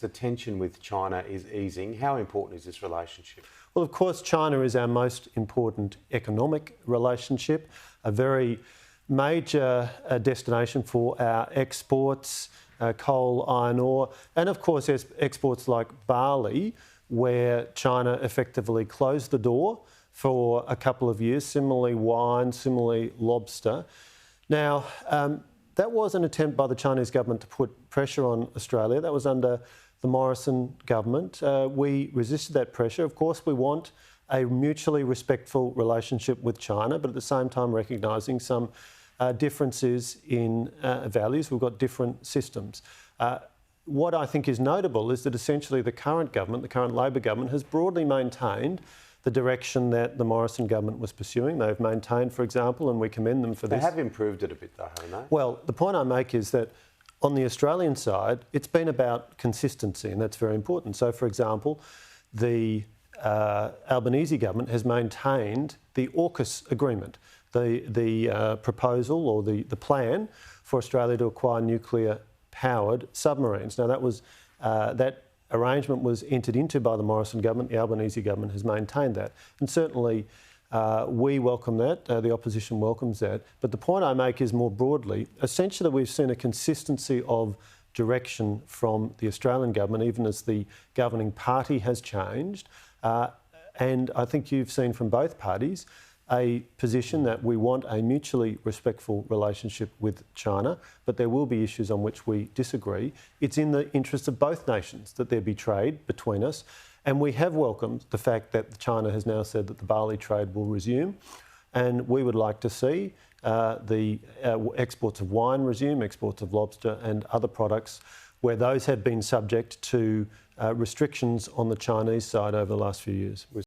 The tension with China is easing. How important is this relationship? Well, of course, China is our most important economic relationship, a very major destination for our exports, coal, iron ore, and of course exports like barley, where China effectively closed the door for a couple of years. Similarly, wine, similarly, lobster. Now, that was an attempt by the Chinese government to put pressure on Australia. That was under the Morrison government. We resisted that pressure. Of course, we want a mutually respectful relationship with China, but at the same time recognising some differences in values. We've got different systems. What I think is notable is that essentially the current government, the current Labor government, has broadly maintained the direction that the Morrison government was pursuing. They've maintained, for example, and we commend them for this. They have improved it a bit though, haven't they? Well, the point I make is that on the Australian side, it's been about consistency, and that's very important. So, for example, the Albanese government has maintained the AUKUS agreement, the proposal or the plan for Australia to acquire nuclear-powered submarines. Now, that arrangement was entered into by the Morrison government. The Albanese government has maintained that, and certainly we welcome that, the opposition welcomes that. But the point I make is more broadly, essentially we've seen a consistency of direction from the Australian government, even as the governing party has changed. And I think you've seen from both parties a position that we want a mutually respectful relationship with China, but there will be issues on which we disagree. It's in the interest of both nations that there be trade between us. And we have welcomed the fact that China has now said that the barley trade will resume. And we would like to see the exports of wine resume, exports of lobster and other products where those have been subject to restrictions on the Chinese side over the last few years.